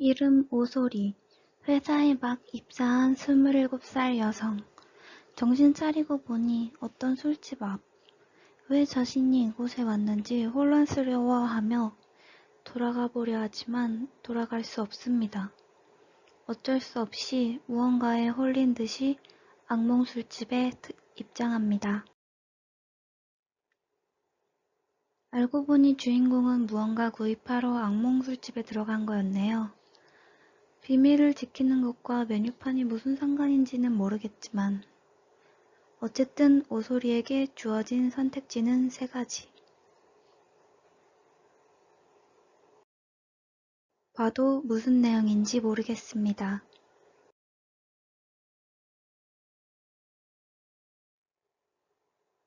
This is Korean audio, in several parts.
이름 오소리. 회사에 막 입사한 27살 여성. 정신 차리고 보니 어떤 술집 앞. 왜 자신이 이곳에 왔는지 혼란스러워하며 돌아가 보려 하지만 돌아갈 수 없습니다. 어쩔 수 없이 무언가에 홀린 듯이 악몽 술집에 입장합니다. 알고 보니 주인공은 무언가 구입하러 악몽 술집에 들어간 거였네요. 비밀을 지키는 것과 메뉴판이 무슨 상관인지는 모르겠지만 어쨌든 오소리에게 주어진 선택지는 3가지. 봐도 무슨 내용인지 모르겠습니다.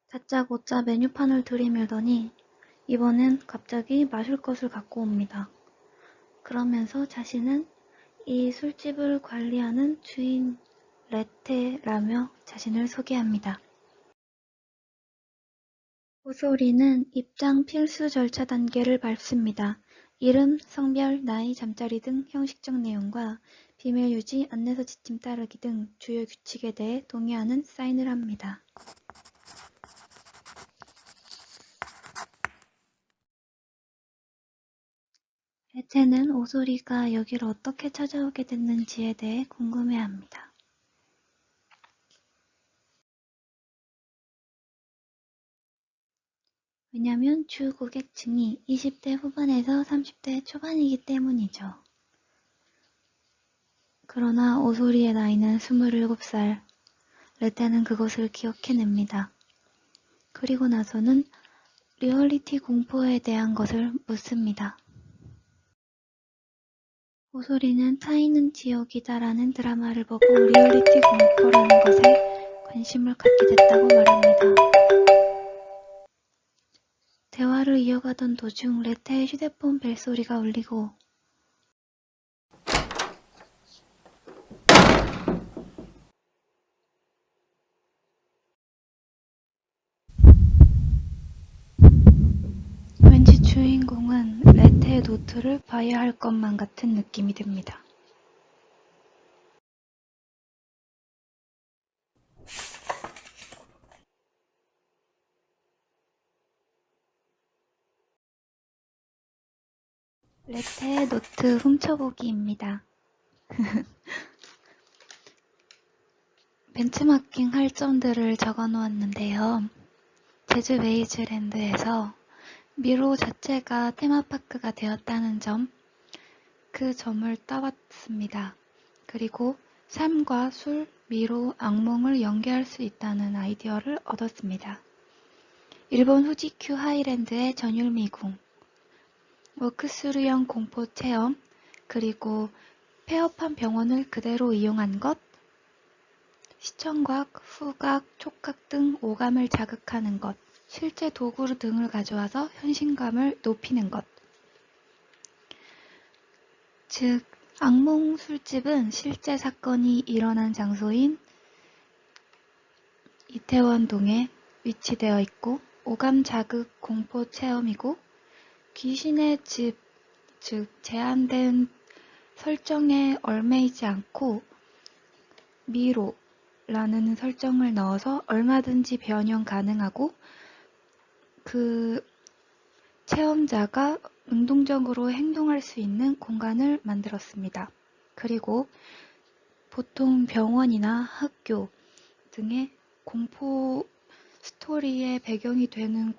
다짜고짜 메뉴판을 들이밀더니 이번엔 갑자기 마실 것을 갖고 옵니다. 그러면서 자신은 이 술집을 관리하는 주인 레테라며 자신을 소개합니다. 오소리는 입장 필수 절차 단계를 밟습니다. 이름, 성별, 나이, 잠자리 등 형식적 내용과 비밀 유지, 안내서 지침 따르기 등 주요 규칙에 대해 동의하는 사인을 합니다. 레테는 오소리가 여기를 어떻게 찾아오게 됐는지에 대해 궁금해합니다. 왜냐면 주 고객층이 20대 후반에서 30대 초반이기 때문이죠. 그러나 오소리의 나이는 27살. 레테는 그것을 기억해냅니다. 그리고 나서는 리얼리티 공포에 대한 것을 묻습니다. 오소리는 타인은 지옥이다라는 드라마를 보고 리얼리티 공포라는 것에 관심을 갖게 됐다고 말합니다. 대화를 이어가던 도중 레테의 휴대폰 벨소리가 울리고 왠지 주인공은 레테의 노트를 봐야 할 것만 같은 느낌이 듭니다. 레테의 노트 훔쳐보기입니다. 벤치마킹 할 점들을 적어 놓았는데요. 제주 웨이즈랜드에서 미로 자체가 테마파크가 되었다는 점, 그 점을 따왔습니다. 그리고 삶과 술, 미로, 악몽을 연계할 수 있다는 아이디어를 얻었습니다. 일본 후지큐 하이랜드의 전율미궁, 워크스루형 공포 체험, 그리고 폐업한 병원을 그대로 이용한 것, 시청각, 후각, 촉각 등 오감을 자극하는 것, 실제 도구 등을 가져와서 현실감을 높이는 것. 즉, 악몽 술집은 실제 사건이 일어난 장소인 이태원동에 위치되어 있고 오감 자극 공포 체험이고 귀신의 집, 즉 제한된 설정에 얽매이지 않고 미로라는 설정을 넣어서 얼마든지 변형 가능하고 그 체험자가 능동적으로 행동할 수 있는 공간을 만들었습니다. 그리고 보통 병원이나 학교 등의 공포 스토리의 배경이 되는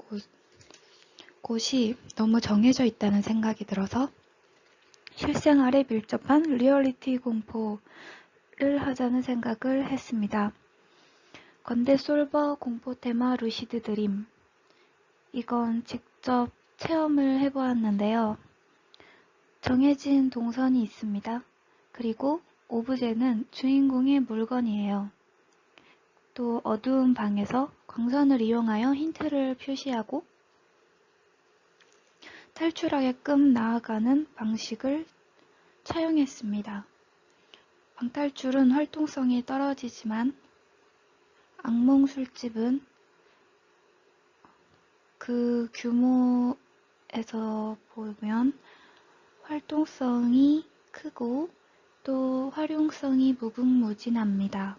곳이 너무 정해져 있다는 생각이 들어서 실생활에 밀접한 리얼리티 공포를 하자는 생각을 했습니다. 건대 솔버 공포 테마 루시드 드림. 이건 직접 체험을 해보았는데요. 정해진 동선이 있습니다. 그리고 오브제는 주인공의 물건이에요. 또 어두운 방에서 광선을 이용하여 힌트를 표시하고 탈출하게끔 나아가는 방식을 차용했습니다. 방탈출은 활동성이 떨어지지만 악몽 술집은 그 규모에서 보면 활동성이 크고 또 활용성이 무궁무진합니다.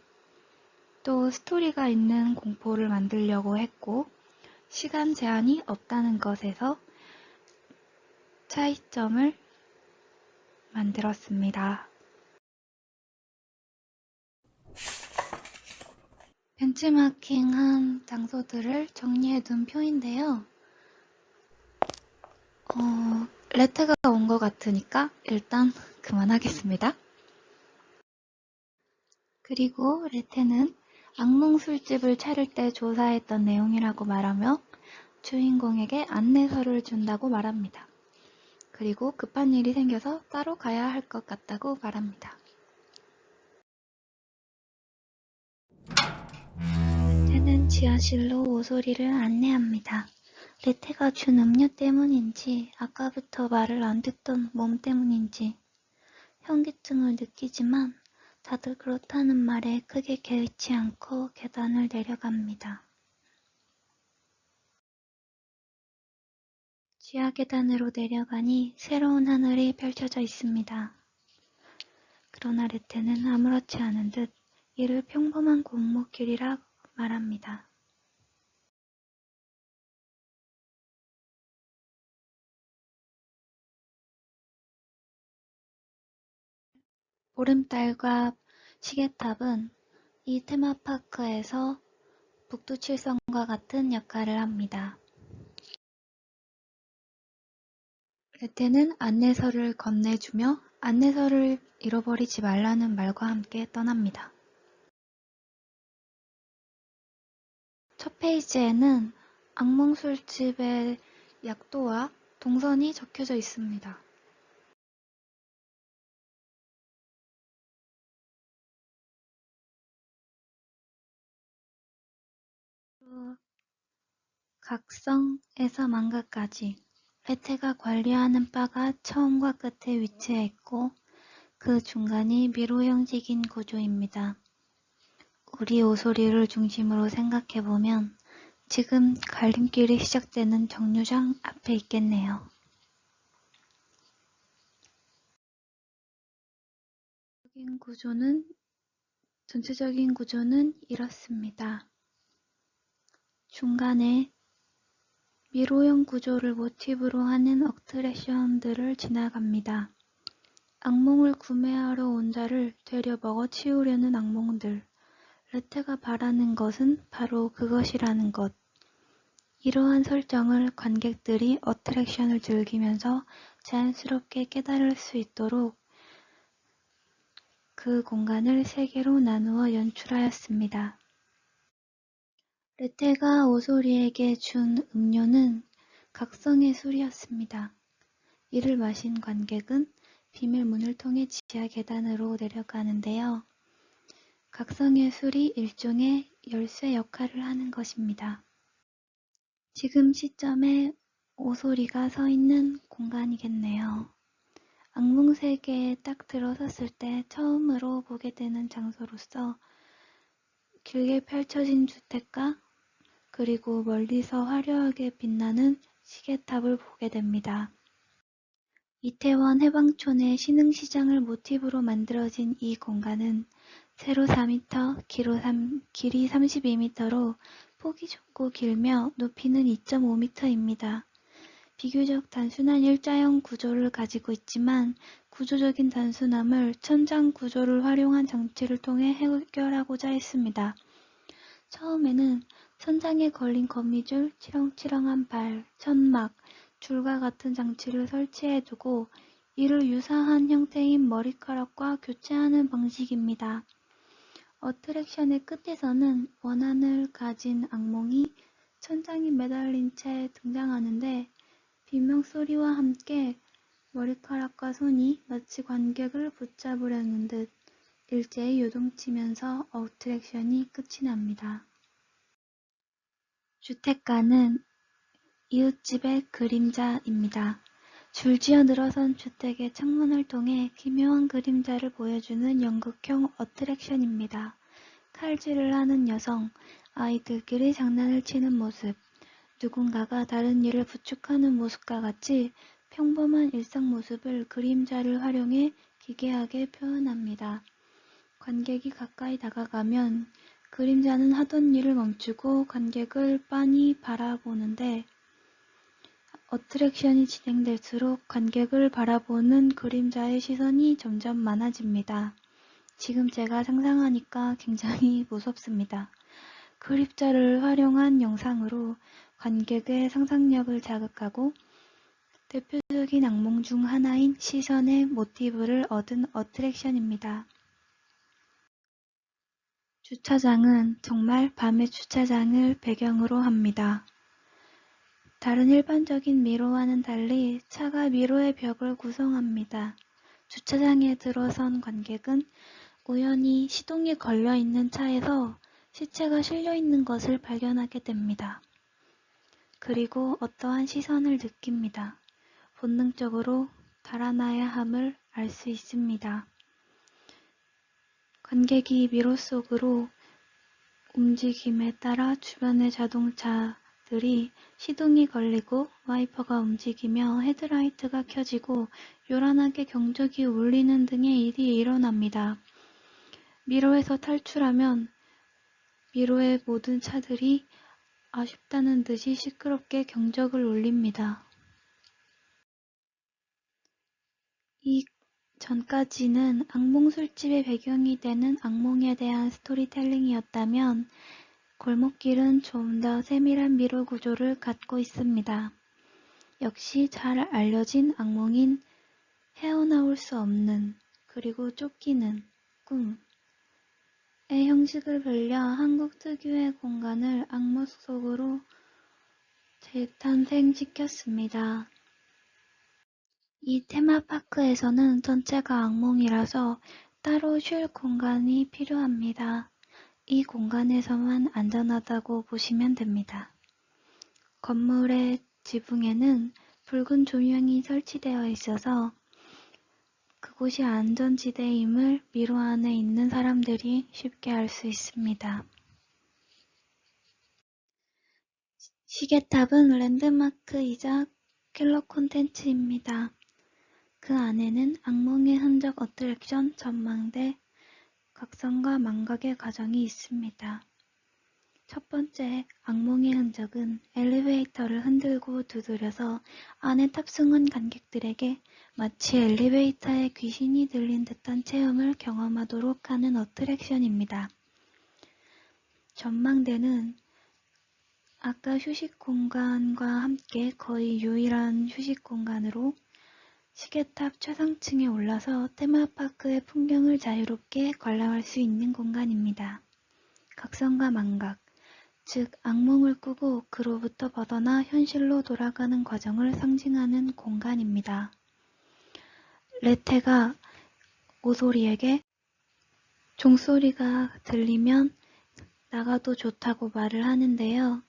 또 스토리가 있는 공포를 만들려고 했고 시간 제한이 없다는 것에서 차이점을 만들었습니다. 벤치마킹한 장소들을 정리해둔 표인데요. 레트가 온 것 같으니까 일단 그만하겠습니다. 그리고 레테는 악몽 술집을 차릴 때 조사했던 내용이라고 말하며 주인공에게 안내서를 준다고 말합니다. 그리고 급한 일이 생겨서 따로 가야 할 것 같다고 말합니다. 레테는 지하실로 오소리를 안내합니다. 레테가 준 음료 때문인지 아까부터 말을 안 듣던 몸 때문인지 현기증을 느끼지만 다들 그렇다는 말에 크게 개의치 않고 계단을 내려갑니다. 지하 계단으로 내려가니 새로운 하늘이 펼쳐져 있습니다. 그러나 레테는 아무렇지 않은 듯 이를 평범한 골목길이라 말합니다. 보름달과 시계탑은 이 테마파크에서 북두칠성과 같은 역할을 합니다. 레테는 안내서를 건네주며 안내서를 잃어버리지 말라는 말과 함께 떠납니다. 첫 페이지에는 악몽술집의 약도와 동선이 적혀져 있습니다. 각성에서 망가까지 레테가 관리하는 바가 처음과 끝에 위치해 있고 그 중간이 미로 형식인 구조입니다. 우리 오소리를 중심으로 생각해보면 지금 갈림길이 시작되는 정류장 앞에 있겠네요. 전체적인 구조는 이렇습니다. 중간에 미로형 구조를 모티브로 하는 어트랙션들을 지나갑니다. 악몽을 구매하러 온 자를 되려 먹어치우려는 악몽들. 레테가 바라는 것은 바로 그것이라는 것. 이러한 설정을 관객들이 어트랙션을 즐기면서 자연스럽게 깨달을 수 있도록 그 공간을 세 개로 나누어 연출하였습니다. 레테가 오소리에게 준 음료는 각성의 술이었습니다. 이를 마신 관객은 비밀문을 통해 지하 계단으로 내려가는데요. 각성의 술이 일종의 열쇠 역할을 하는 것입니다. 지금 시점에 오소리가 서 있는 공간이겠네요. 악몽 세계에 딱 들어섰을 때 처음으로 보게 되는 장소로서 길게 펼쳐진 주택가 그리고 멀리서 화려하게 빛나는 시계탑을 보게 됩니다. 이태원 해방촌의 신흥시장을 모티브로 만들어진 이 공간은 세로 4m, 길이 32m로 폭이 좁고 길며 높이는 2.5m입니다. 비교적 단순한 일자형 구조를 가지고 있지만 구조적인 단순함을 천장 구조를 활용한 장치를 통해 해결하고자 했습니다. 처음에는 천장에 걸린 거미줄, 치렁치렁한 발, 천막, 줄과 같은 장치를 설치해두고 이를 유사한 형태인 머리카락과 교체하는 방식입니다. 어트랙션의 끝에서는 원한을 가진 악몽이 천장에 매달린 채 등장하는데 비명소리와 함께 머리카락과 손이 마치 관객을 붙잡으려는 듯 일제히 요동치면서 어트랙션이 끝이 납니다. 주택가는 이웃집의 그림자입니다. 줄지어 늘어선 주택의 창문을 통해 기묘한 그림자를 보여주는 연극형 어트랙션입니다. 칼질을 하는 여성, 아이들끼리 장난을 치는 모습, 누군가가 다른 일을 부축하는 모습과 같이 평범한 일상 모습을 그림자를 활용해 기괴하게 표현합니다. 관객이 가까이 다가가면 그림자는 하던 일을 멈추고 관객을 빤히 바라보는데 어트랙션이 진행될수록 관객을 바라보는 그림자의 시선이 점점 많아집니다. 지금 제가 상상하니까 굉장히 무섭습니다. 그림자를 활용한 영상으로 관객의 상상력을 자극하고 대표적인 악몽 중 하나인 시선의 모티브를 얻은 어트랙션입니다. 주차장은 정말 밤의 주차장을 배경으로 합니다. 다른 일반적인 미로와는 달리 차가 미로의 벽을 구성합니다. 주차장에 들어선 관객은 우연히 시동이 걸려있는 차에서 시체가 실려있는 것을 발견하게 됩니다. 그리고 어떠한 시선을 느낍니다. 본능적으로 달아나야 함을 알 수 있습니다. 관객이 미로 속으로 움직임에 따라 주변의 자동차들이 시동이 걸리고 와이퍼가 움직이며 헤드라이트가 켜지고 요란하게 경적이 울리는 등의 일이 일어납니다. 미로에서 탈출하면 미로의 모든 차들이 아쉽다는 듯이 시끄럽게 경적을 울립니다. 이 전까지는 악몽 술집의 배경이 되는 악몽에 대한 스토리텔링이었다면 골목길은 좀 더 세밀한 미로 구조를 갖고 있습니다. 역시 잘 알려진 악몽인 헤어나올 수 없는 그리고 쫓기는 꿈의 형식을 빌려 한국 특유의 공간을 악몽 속으로 재탄생시켰습니다. 이 테마파크에서는 전체가 악몽이라서 따로 쉴 공간이 필요합니다. 이 공간에서만 안전하다고 보시면 됩니다. 건물의 지붕에는 붉은 조명이 설치되어 있어서 그곳이 안전지대임을 미로 안에 있는 사람들이 쉽게 알 수 있습니다. 시계탑은 랜드마크이자 킬러 콘텐츠입니다. 그 안에는 악몽의 흔적 어트랙션, 전망대, 각성과 망각의 과정이 있습니다. 첫 번째, 악몽의 흔적은 엘리베이터를 흔들고 두드려서 안에 탑승한 관객들에게 마치 엘리베이터에 귀신이 들린 듯한 체험을 경험하도록 하는 어트랙션입니다. 전망대는 아까 휴식 공간과 함께 거의 유일한 휴식 공간으로 시계탑 최상층에 올라서 테마파크의 풍경을 자유롭게 관람할 수 있는 공간입니다. 각성과 망각, 즉 악몽을 꾸고 그로부터 벗어나 현실로 돌아가는 과정을 상징하는 공간입니다. 레테가 오소리에게 종소리가 들리면 나가도 좋다고 말을 하는데요.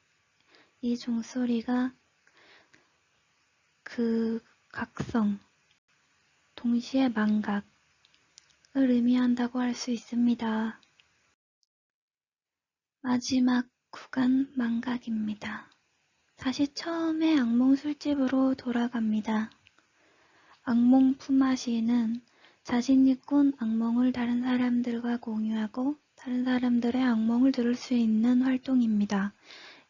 이 종소리가 그 각성, 동시에 망각을 의미한다고 할 수 있습니다. 마지막 구간 망각입니다. 다시 처음에 악몽 술집으로 돌아갑니다. 악몽 품앗이는 자신이 꾼 악몽을 다른 사람들과 공유하고 다른 사람들의 악몽을 들을 수 있는 활동입니다.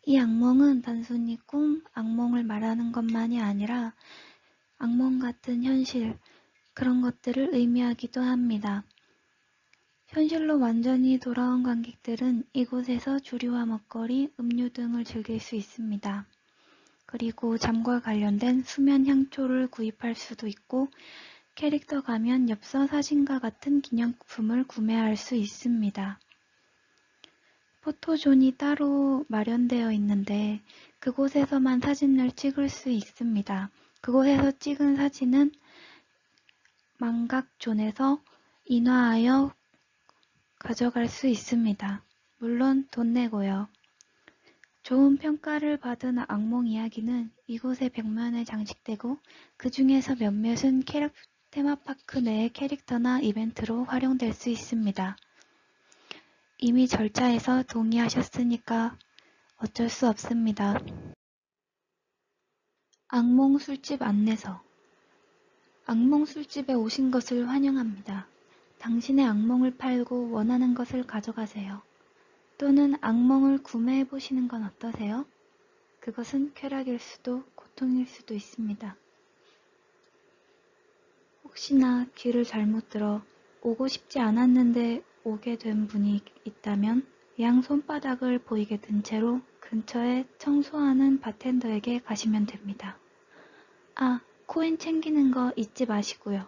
이 악몽은 단순히 꿈, 악몽을 말하는 것만이 아니라 악몽 같은 현실, 그런 것들을 의미하기도 합니다. 현실로 완전히 돌아온 관객들은 이곳에서 주류와 먹거리, 음료 등을 즐길 수 있습니다. 그리고 잠과 관련된 수면 향초를 구입할 수도 있고 캐릭터 가면, 엽서, 사진과 같은 기념품을 구매할 수 있습니다. 포토존이 따로 마련되어 있는데 그곳에서만 사진을 찍을 수 있습니다. 그곳에서 찍은 사진은 망각존에서 인화하여 가져갈 수 있습니다. 물론 돈 내고요. 좋은 평가를 받은 악몽 이야기는 이곳의 벽면에 장식되고 그 중에서 몇몇은 테마파크 내의 캐릭터나 이벤트로 활용될 수 있습니다. 이미 절차에서 동의하셨으니까 어쩔 수 없습니다. 악몽 술집 안내서 악몽 술집에 오신 것을 환영합니다. 당신의 악몽을 팔고 원하는 것을 가져가세요. 또는 악몽을 구매해 보시는 건 어떠세요? 그것은 쾌락일 수도 고통일 수도 있습니다. 혹시나 귀를 잘못 들어 오고 싶지 않았는데 오게 된 분이 있다면 양 손바닥을 보이게 든 채로 근처에 청소하는 바텐더에게 가시면 됩니다. 아, 코인 챙기는 거 잊지 마시고요.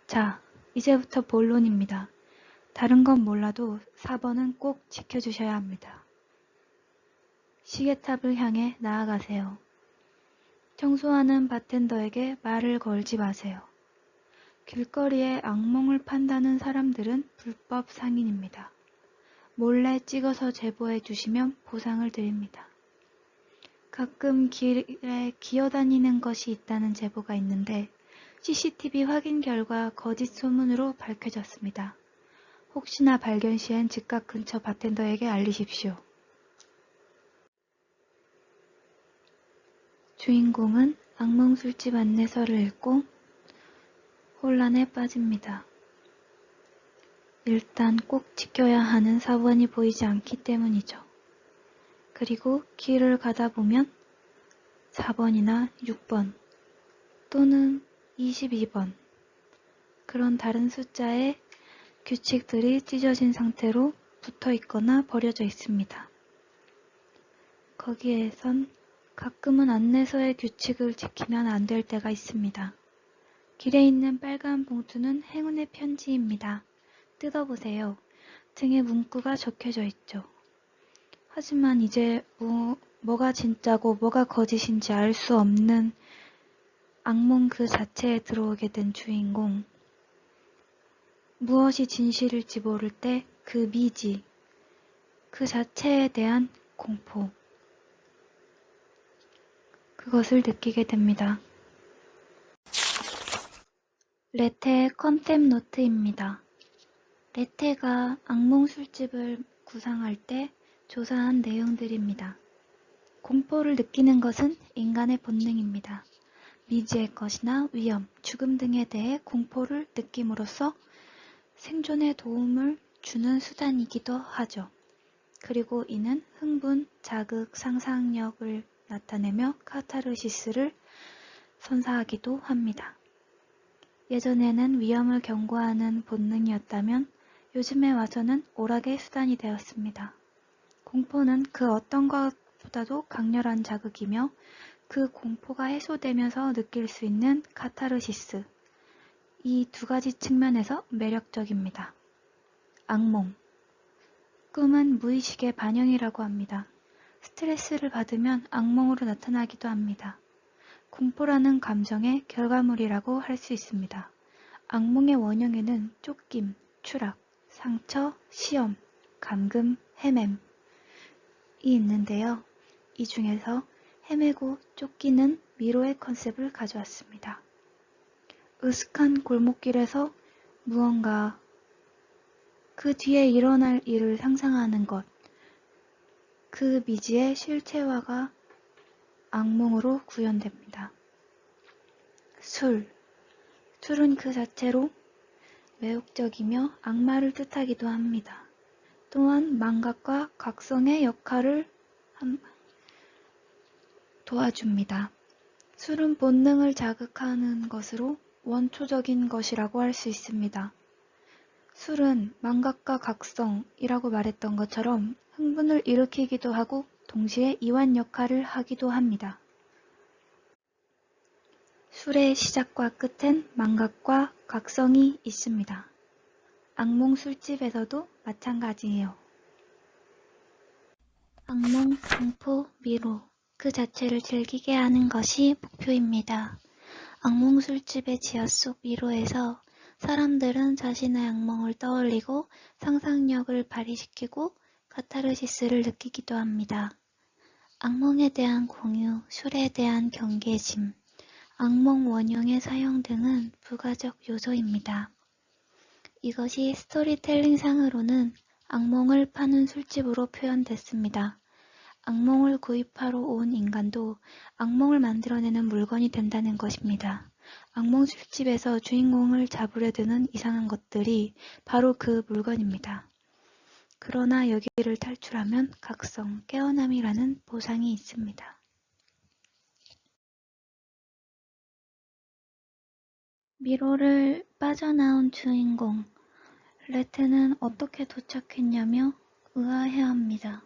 자, 이제부터 본론입니다. 다른 건 몰라도 4번은 꼭 지켜주셔야 합니다. 시계탑을 향해 나아가세요. 청소하는 바텐더에게 말을 걸지 마세요. 길거리에 악몽을 판다는 사람들은 불법 상인입니다. 몰래 찍어서 제보해 주시면 보상을 드립니다. 가끔 길에 기어다니는 것이 있다는 제보가 있는데 CCTV 확인 결과 거짓 소문으로 밝혀졌습니다. 혹시나 발견 시엔 즉각 근처 바텐더에게 알리십시오. 주인공은 악몽 술집 안내서를 읽고 혼란에 빠집니다. 일단 꼭 지켜야 하는 사원이 보이지 않기 때문이죠. 그리고 길을 가다 보면 4번이나 6번 또는 22번 그런 다른 숫자의 규칙들이 찢어진 상태로 붙어 있거나 버려져 있습니다. 거기에선 가끔은 안내서의 규칙을 지키면 안 될 때가 있습니다. 길에 있는 빨간 봉투는 행운의 편지입니다. 뜯어보세요. 등에 문구가 적혀져 있죠. 하지만 이제 뭐가 진짜고 뭐가 거짓인지 알 수 없는 악몽 그 자체에 들어오게 된 주인공. 무엇이 진실일지 모를 때 그 미지, 그 자체에 대한 공포. 그것을 느끼게 됩니다. 레테의 컨셉 노트입니다. 레테가 악몽 술집을 구상할 때 조사한 내용들입니다. 공포를 느끼는 것은 인간의 본능입니다. 미지의 것이나 위험, 죽음 등에 대해 공포를 느낌으로써 생존에 도움을 주는 수단이기도 하죠. 그리고 이는 흥분, 자극, 상상력을 나타내며 카타르시스를 선사하기도 합니다. 예전에는 위험을 경고하는 본능이었다면 요즘에 와서는 오락의 수단이 되었습니다. 공포는 그 어떤 것보다도 강렬한 자극이며 그 공포가 해소되면서 느낄 수 있는 카타르시스. 이 두 가지 측면에서 매력적입니다. 악몽. 꿈은 무의식의 반영이라고 합니다. 스트레스를 받으면 악몽으로 나타나기도 합니다. 공포라는 감정의 결과물이라고 할 수 있습니다. 악몽의 원형에는 쫓김, 추락, 상처, 시험, 감금, 헤맴이 있는데요. 이 중에서 헤매고 쫓기는 미로의 컨셉을 가져왔습니다. 으슥한 골목길에서 무언가 그 뒤에 일어날 일을 상상하는 것, 그 미지의 실체화가 악몽으로 구현됩니다. 술은 그 자체로 매혹적이며 악마를 뜻하기도 합니다. 또한 망각과 각성의 역할을 도와줍니다. 술은 본능을 자극하는 것으로 원초적인 것이라고 할 수 있습니다. 술은 망각과 각성이라고 말했던 것처럼 흥분을 일으키기도 하고 동시에 이완 역할을 하기도 합니다. 술의 시작과 끝엔 망각과 각성이 있습니다. 악몽 술집에서도 마찬가지예요. 악몽, 공포, 미로 그 자체를 즐기게 하는 것이 목표입니다. 악몽 술집의 지하 속 미로에서 사람들은 자신의 악몽을 떠올리고 상상력을 발휘시키고 카타르시스를 느끼기도 합니다. 악몽에 대한 공유, 술에 대한 경계심, 악몽 원형의 사용 등은 부가적 요소입니다. 이것이 스토리텔링 상으로는 악몽을 파는 술집으로 표현됐습니다. 악몽을 구입하러 온 인간도 악몽을 만들어내는 물건이 된다는 것입니다. 악몽 술집에서 주인공을 잡으려 드는 이상한 것들이 바로 그 물건입니다. 그러나 여기를 탈출하면 각성, 깨어남이라는 보상이 있습니다. 미로를 빠져나온 주인공, 레테는 어떻게 도착했냐며 의아해합니다.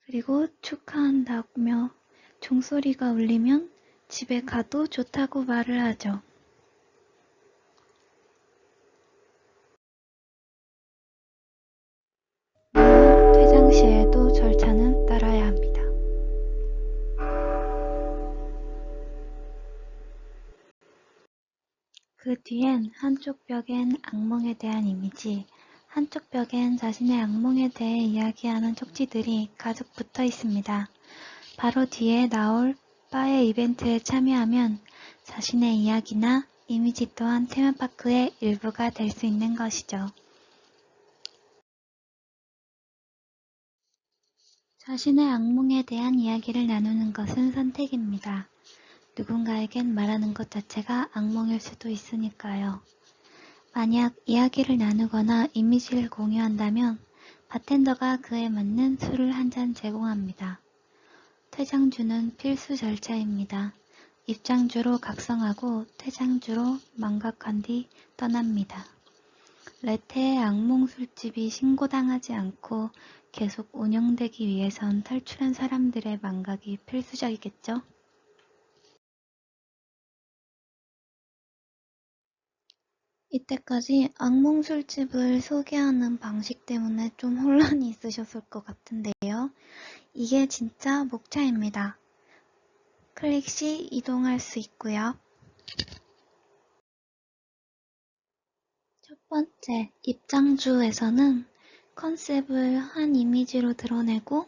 그리고 축하한다며 종소리가 울리면 집에 가도 좋다고 말을 하죠. 물론 퇴장 시에도 절차는 따라야 합니다. 그 뒤엔 한쪽 벽엔 악몽에 대한 이미지, 한쪽 벽엔 자신의 악몽에 대해 이야기하는 쪽지들이 가득 붙어 있습니다. 바로 뒤에 나올 바의 이벤트에 참여하면 자신의 이야기나 이미지 또한 테마파크의 일부가 될 수 있는 것이죠. 자신의 악몽에 대한 이야기를 나누는 것은 선택입니다. 누군가에겐 말하는 것 자체가 악몽일 수도 있으니까요. 만약 이야기를 나누거나 이미지를 공유한다면 바텐더가 그에 맞는 술을 한 잔 제공합니다. 퇴장주는 필수 절차입니다. 입장주로 각성하고 퇴장주로 망각한 뒤 떠납니다. 레테의 악몽 술집이 신고당하지 않고 계속 운영되기 위해선 탈출한 사람들의 망각이 필수적이겠죠? 이때까지 악몽 술집을 소개하는 방식 때문에 좀 혼란이 있으셨을 것 같은데요. 이게 진짜 목차입니다. 클릭 시 이동할 수 있고요. 첫 번째, 입장주에서는 컨셉을 한 이미지로 드러내고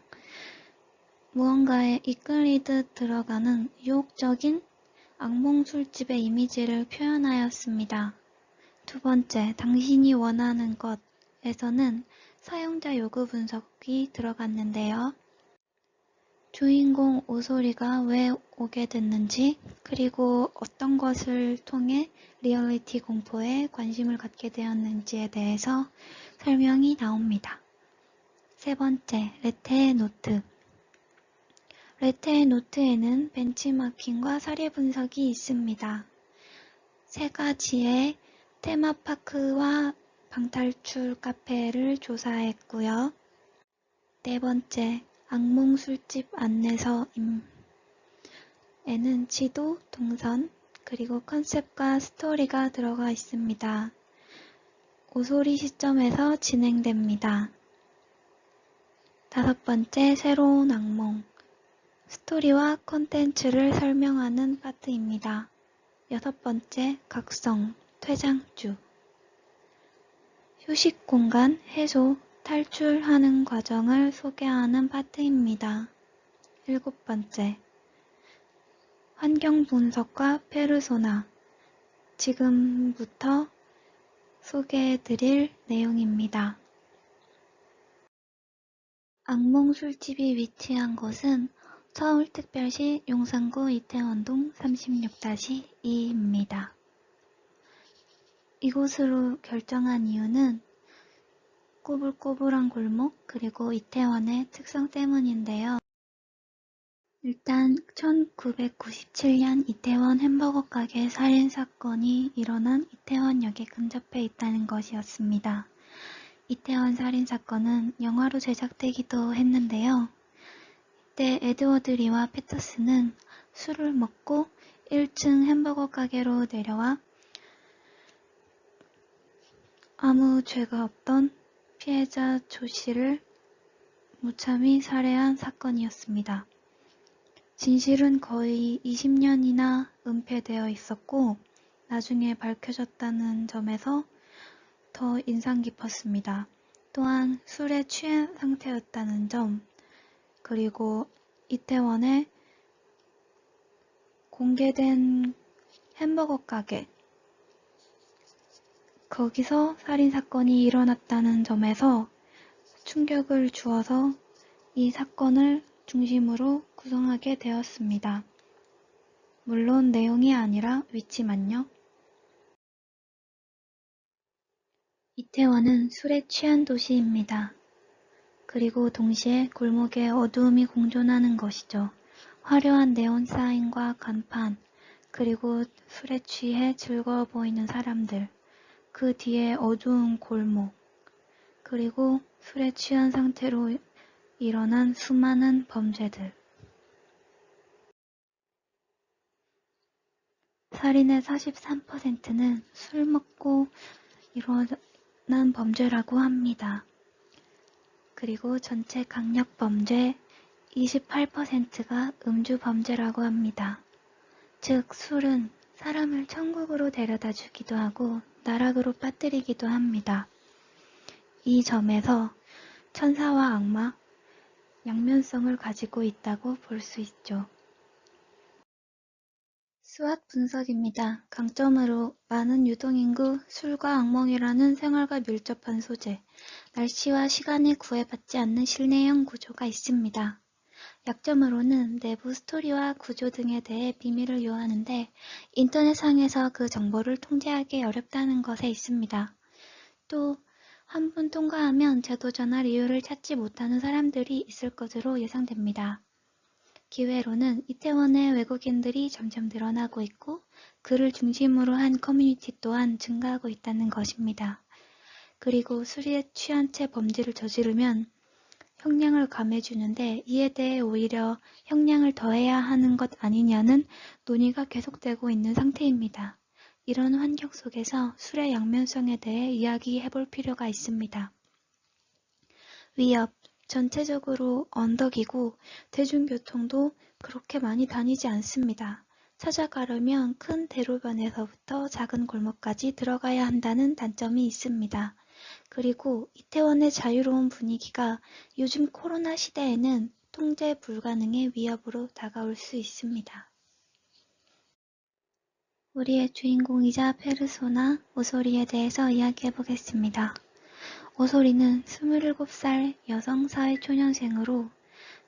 무언가에 이끌리듯 들어가는 유혹적인 악몽 술집의 이미지를 표현하였습니다. 두 번째, 당신이 원하는 것에서는 사용자 요구 분석이 들어갔는데요. 주인공 오소리가 왜 오게 됐는지, 그리고 어떤 것을 통해 리얼리티 공포에 관심을 갖게 되었는지에 대해서 설명이 나옵니다. 세 번째, 레테의 노트. 레테의 노트에는 벤치마킹과 사례 분석이 있습니다. 세 가지의 테마파크와 방탈출 카페를 조사했고요. 네 번째, 악몽 술집 안내서에는 지도, 동선, 그리고 컨셉과 스토리가 들어가 있습니다. 오소리 시점에서 진행됩니다. 다섯 번째, 새로운 악몽. 스토리와 콘텐츠를 설명하는 파트입니다. 여섯 번째, 각성, 퇴장주. 휴식 공간, 해소, 탈출하는 과정을 소개하는 파트입니다. 일곱 번째, 환경 분석과 페르소나. 지금부터 소개해드릴 내용입니다. 악몽 술집이 위치한 곳은 서울특별시 용산구 이태원동 36-2입니다. 이곳으로 결정한 이유는 꼬불꼬불한 골목 그리고 이태원의 특성 때문인데요. 일단 1997년 이태원 햄버거 가게 살인사건이 일어난 이태원역에 근접해 있다는 것이었습니다. 이태원 살인사건은 영화로 제작되기도 했는데요. 이때 에드워드 리와 패터슨은 술을 먹고 1층 햄버거 가게로 내려와 아무 죄가 없던 피해자 조 씨를 무참히 살해한 사건이었습니다. 진실은 거의 20년이나 은폐되어 있었고 나중에 밝혀졌다는 점에서 더 인상 깊었습니다. 또한 술에 취한 상태였다는 점, 그리고 이태원에 공개된 햄버거 가게, 거기서 살인사건이 일어났다는 점에서 충격을 주어서 이 사건을 중심으로 구성하게 되었습니다. 물론 내용이 아니라 위치만요. 이태원은 술에 취한 도시입니다. 그리고 동시에 골목에 어두움이 공존하는 것이죠. 화려한 네온 사인과 간판, 그리고 술에 취해 즐거워 보이는 사람들, 그 뒤에 어두운 골목, 그리고 술에 취한 상태로 일어난 수많은 범죄들. 살인의 43%는 술 먹고 일어난 범죄라고 합니다. 그리고 전체 강력범죄 28%가 음주범죄라고 합니다. 즉, 술은 사람을 천국으로 데려다 주기도 하고 나락으로 빠뜨리기도 합니다. 이 점에서 천사와 악마, 양면성을 가지고 있다고 볼 수 있죠. 수학 분석입니다. 강점으로 많은 유동인구, 술과 악몽이라는 생활과 밀접한 소재, 날씨와 시간에 구애받지 않는 실내형 구조가 있습니다. 약점으로는 내부 스토리와 구조 등에 대해 비밀을 요하는데 인터넷상에서 그 정보를 통제하기 어렵다는 것에 있습니다. 또 한 번 통과하면 재도전할 이유를 찾지 못하는 사람들이 있을 것으로 예상됩니다. 기회로는 이태원의 외국인들이 점점 늘어나고 있고 그를 중심으로 한 커뮤니티 또한 증가하고 있다는 것입니다. 그리고 술에 취한 채 범죄를 저지르면 형량을 감해주는데 이에 대해 오히려 형량을 더해야 하는 것 아니냐는 논의가 계속되고 있는 상태입니다. 이런 환경 속에서 술의 양면성에 대해 이야기해볼 필요가 있습니다. 위협, 전체적으로 언덕이고 대중교통도 그렇게 많이 다니지 않습니다. 찾아가려면 큰 대로변에서부터 작은 골목까지 들어가야 한다는 단점이 있습니다. 그리고 이태원의 자유로운 분위기가 요즘 코로나 시대에는 통제 불가능의 위협으로 다가올 수 있습니다. 우리의 주인공이자 페르소나 오소리에 대해서 이야기해 보겠습니다. 오소리는 27살 여성 사회초년생으로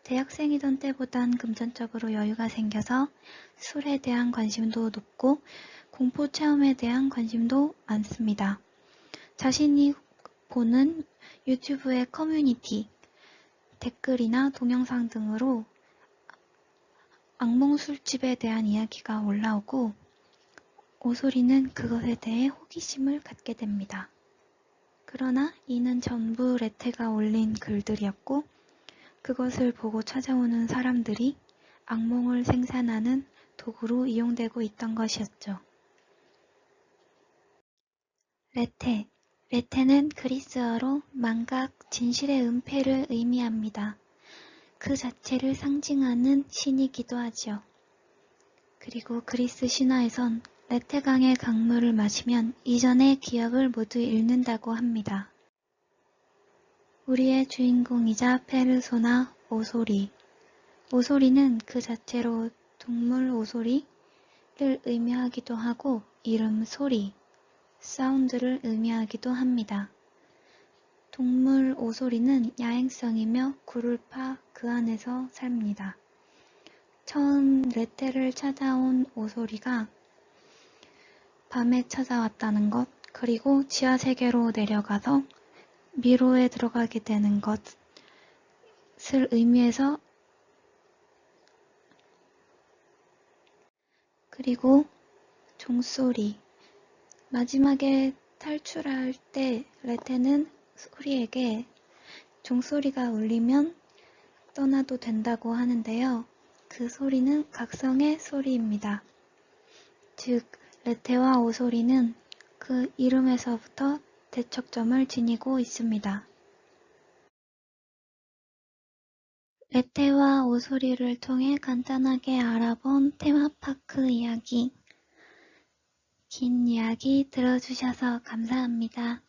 대학생이던 때보단 금전적으로 여유가 생겨서 술에 대한 관심도 높고 공포 체험에 대한 관심도 많습니다. 자신이 보는 유튜브의 커뮤니티, 댓글이나 동영상 등으로 악몽 술집에 대한 이야기가 올라오고 오소리는 그것에 대해 호기심을 갖게 됩니다. 그러나 이는 전부 레테가 올린 글들이었고 그것을 보고 찾아오는 사람들이 악몽을 생산하는 도구로 이용되고 있던 것이었죠. 레테. 레테는 그리스어로 망각, 진실의 은폐를 의미합니다. 그 자체를 상징하는 신이기도 하지요. 그리고 그리스 신화에선 레테강의 강물을 마시면 이전의 기억을 모두 잃는다고 합니다. 우리의 주인공이자 페르소나 오소리. 오소리는 그 자체로 동물 오소리를 의미하기도 하고 이름 소리, 사운드를 의미하기도 합니다. 동물 오소리는 야행성이며 굴을 파 그 안에서 삽니다. 처음 레테를 찾아온 오소리가 밤에 찾아왔다는 것, 그리고 지하세계로 내려가서 미로에 들어가게 되는 것을 의미해서 그리고 종소리. 마지막에 탈출할 때 레테는 소리에게 종소리가 울리면 떠나도 된다고 하는데요. 그 소리는 각성의 소리입니다. 즉, 레테와 오소리는 그 이름에서부터 대척점을 지니고 있습니다. 레테와 오소리를 통해 간단하게 알아본 테마파크 이야기. 긴 이야기 들어주셔서 감사합니다.